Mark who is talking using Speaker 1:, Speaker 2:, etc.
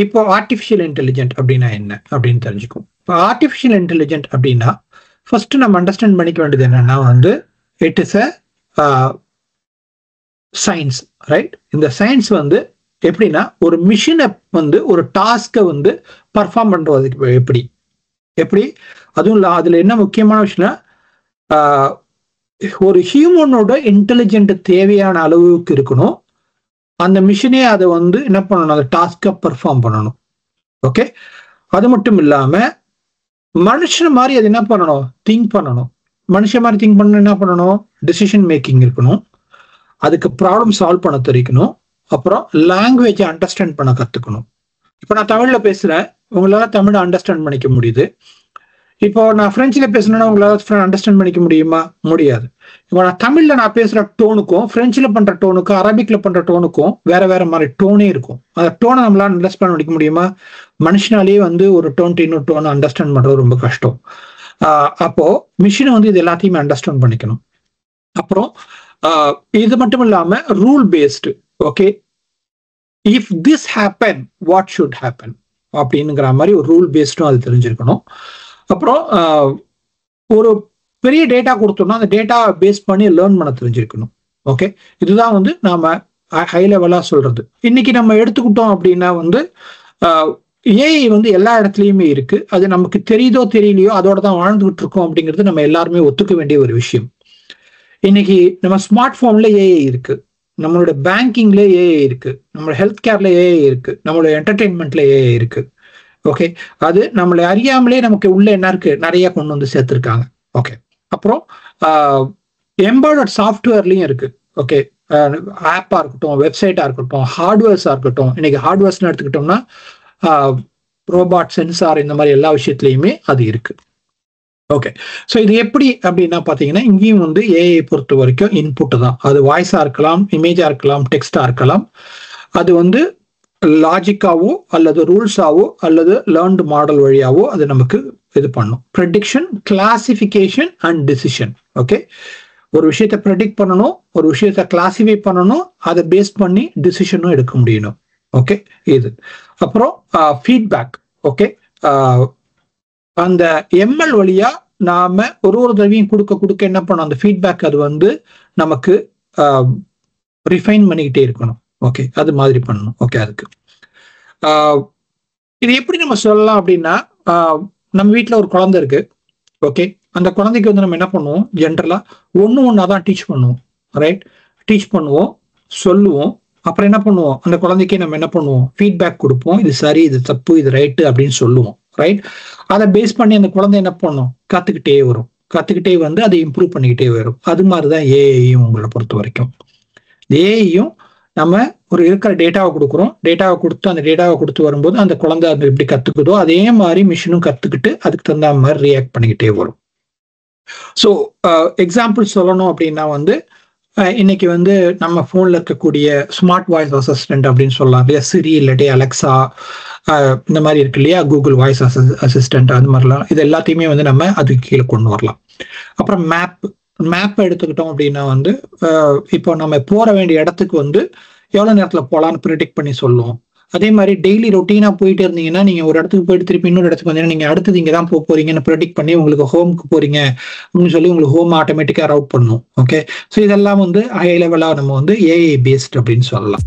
Speaker 1: இப்போ artificial intelligent அப்படின்னா என்ன அப்படின்னு தெரிஞ்சுக்கும். இப்போ ஆர்டிஃபிஷியல் இன்டெலிஜென்ட் அப்படின்னா ஃபர்ஸ்ட் நம்ம அண்டர்ஸ்டாண்ட் பண்ணிக்க வேண்டியது என்னன்னா வந்து it is a science, right? இந்த சயின்ஸ் வந்து எப்படின்னா ஒரு மிஷினை வந்து ஒரு டாஸ்கை வந்து பர்ஃபார்ம் பண்றதுக்கு எப்படி அதுவும் இல்லை. அதுல என்ன முக்கியமான விஷயம்னா ஒரு ஹியூமனோட இன்டெலிஜென்ட் தேவையான அளவுக்கு இருக்கணும். அந்த மிஷினே அதை வந்து என்ன பண்ணணும், அந்த டாஸ்கை பர்ஃபார்ம் பண்ணணும். ஓகே, அது மட்டும் இல்லாம மனுஷன் மாதிரி அது என்ன பண்ணணும், திங்க் பண்ணணும். மனுஷன் மாதிரி திங்க் பண்ணணும், என்ன பண்ணணும், டிசிஷன் மேக்கிங் இருக்கணும், அதுக்கு ப்ராப்ளம் சால்வ் பண்ண தெரிவிக்கணும், அப்புறம் லாங்குவேஜை அண்டர்ஸ்டாண்ட் பண்ண கத்துக்கணும். இப்போ நான் தமிழ்ல பேசுறேன், உங்களால தமிழை அண்டர்ஸ்டாண்ட் பண்ணிக்க முடியுது. இப்போ நான் பிரெஞ்சில் பேசணும்னா உங்களால அண்டர்ஸ்டாண்ட் பண்ணிக்க முடியுமா? முடியாது. இப்போ நான் தமிழ்ல நான் பேசுற டோனுக்கும் பிரெஞ்சில் பண்ற டோனுக்கும் அரபிக்ல பண்ற டோனுக்கும் வேற வேற மாதிரி டோனே இருக்கும். அந்த டோனை நம்மளால அண்டர்ஸ்டாண்ட் பண்ணிக்க முடியுமா? மனுஷனாலேயே வந்து ஒரு டோன் இன்னொரு டோனை அண்டர்ஸ்டாண்ட் பண்றது ரொம்ப கஷ்டம். அப்போ மிஷினை வந்து இது எல்லாத்தையுமே அண்டர்ஸ்டாண்ட் பண்ணிக்கணும். அப்புறம் இது மட்டும் இல்லாம rule based. Okay, if this happen what should happen அப்படிங்கிற மாதிரி ஒரு ரூல் பேஸ்டும் அது தெரிஞ்சிருக்கணும். அப்புறம் ஒரு பெரிய டேட்டா கொடுத்தோம்னா அந்த டேட்டா பேஸ் பண்ணி லேர்ன் பண்ண தெரிஞ்சிருக்கணும். ஓகே, இதுதான் வந்து நாம ஹை லெவலா சொல்றது. இன்னைக்கு நம்ம எடுத்துக்கிட்டோம் அப்படின்னா வந்து ஏஐ வந்து எல்லா இடத்துலயுமே இருக்கு. அது நமக்கு தெரியுதோ தெரியலையோ அதோட தான் வாழ்ந்துகிட்டு இருக்கோம் அப்படிங்கிறது நம்ம எல்லாருமே ஒத்துக்க வேண்டிய ஒரு விஷயம். இன்னைக்கு நம்ம ஸ்மார்ட் போன்ல ஏஐ இருக்கு, நம்மளோட பேங்கிங்ல ஏஐ இருக்கு, நம்மளோட ஹெல்த் கேர்ல ஏஐ இருக்கு, நம்மளோட என்டர்டெயின்மெண்ட்ல ஏஐ இருக்கு. ஓகே, அது நம்மளை அறியாமலே நமக்கு உள்ள என்ன இருக்கு, நிறைய கொண்டு வந்து சேர்த்திருக்காங்க. ஓகே, அப்புறம் எம்பெடட் சாஃப்ட்வேர்லயும் இருக்கு. ஓகே, ஆப்பா இருக்கட்டும், வெப்சைட்டா இருக்கட்டும், ஹார்ட்வேர்ஸா இருக்கட்டும். இன்னைக்கு ஹார்ட்வேர்ஸ்னு எடுத்துக்கிட்டோம்னா ரோபாட், சென்சார், இந்த மாதிரி எல்லா விஷயத்துலயுமே அது இருக்கு. ஓகே, ஸோ இது எப்படி அப்படின்னா பாத்தீங்கன்னா இங்கேயும் வந்து ஏஐ பொறுத்த வரைக்கும் இன்புட் தான். அது வாய்ஸா இருக்கலாம், இமேஜா இருக்கலாம், டெக்ஸ்டா இருக்கலாம். அது வந்து லாஜிக்காவோ அல்லது ரூல்ஸாவோ அல்லது லேர்ன்டு மாடல் வழியாவோ அது நமக்கு இது பண்ணும். Prediction, classification and decision. Okay, ஒரு விஷயத்தை ப்ரெடிக்ட் பண்ணணும், ஒரு விஷயத்தை கிளாசிஃபை பண்ணணும், அதை பேஸ் பண்ணி டிசிஷனும் எடுக்க முடியணும். ஓகே, இது அப்புறம் ஃபீட்பேக். ஓகே, அந்த எம்எல் வழியா நாம ஒரு தடவையும் கொடுக்க என்ன பண்ணணும், அந்த ஃபீட்பேக் அது வந்து நமக்கு ரிஃபைன் பண்ணிக்கிட்டே இருக்கணும். ஓகே, அது மாதிரி பண்ணணும். ஓகே, அதுக்கு இது எப்படி நம்ம சொல்லலாம் அப்படின்னா நம்ம வீட்டில் ஒரு குழந்தை இருக்கு. ஓகே, அந்த குழந்தைக்கு வந்து நம்ம என்ன பண்ணுவோம், ஜென்ரலா ஒன்னாதான் டீச் பண்ணுவோம். ரைட், டீச் பண்ணுவோம், சொல்லுவோம், அப்புறம் என்ன பண்ணுவோம், அந்த குழந்தைக்கே நம்ம என்ன பண்ணுவோம், ஃபீட்பேக் கொடுப்போம். இது சரி, இது தப்பு, இது ரைட்டு அப்படின்னு சொல்லுவோம். ரைட், அதை பேஸ் பண்ணி அந்த குழந்தை என்ன பண்ணும், கத்துக்கிட்டே வந்து அதை இம்ப்ரூவ் பண்ணிக்கிட்டே வரும். அது மாதிரிதான் ஏஐயும் உங்களை பொறுத்த வரைக்கும். ஏஐயும் நம்ம ஒரு இருக்கிற டேட்டாவை கொடுக்குறோம், டேட்டாவை கொடுத்து வரும்போது அந்த குழந்தை அது எப்படி கத்துக்குதோ அதே மாதிரி மிஷினும் கத்துக்கிட்டு அதுக்கு தகுந்த மாதிரி ரியாக்ட் பண்ணிக்கிட்டே வரும். ஸோ எக்ஸாம்பிள் சொல்லணும் அப்படின்னா வந்து இன்னைக்கு வந்து நம்ம போன்ல இருக்கக்கூடிய ஸ்மார்ட் வாய்ஸ் அசிஸ்டன்ட் அப்படின்னு சொல்லலாம் இல்லையா, சிரி இல்லாட்டி அலெக்சா இந்த மாதிரி இருக்கு இல்லையா, கூகுள் வாய்ஸ் அசிஸ்டன்ட், அது மாதிரிலாம் இது எல்லாத்தையுமே வந்து நம்ம அதுக்கு கீழே கொண்டு வரலாம். அப்புறம் மேப் எடுத்துக்கிட்டோம் அப்படின்னா வந்து இப்போ நம்ம போற வேண்டிய இடத்துக்கு வந்து எவ்வளவு நேரத்துல போலான்னு ப்ரிடிக்ட் பண்ணி சொல்லுவோம். அதே மாதிரி டெய்லி ரொட்டீனா போயிட்டு இருந்தீங்கன்னா நீங்க ஒரு இடத்துக்கு போயிட்டு திருப்பி இன்னொரு இடத்துக்கு வந்தீங்கன்னா நீங்க அடுத்தது இங்க தான் போறீங்கன்னு ப்ரிடிக்ட் பண்ணி உங்களுக்கு ஹோம்க்கு போறீங்க அப்படின்னு சொல்லி உங்களுக்கு ஹோம் ஆட்டோமேட்டிக்கா ரவுட் பண்ணும். ஓகே, ஸோ இதெல்லாம் வந்து ஹை லெவலா நம்ம வந்து ஏஐ பேஸ்ட் அப்படின்னு சொல்லலாம்.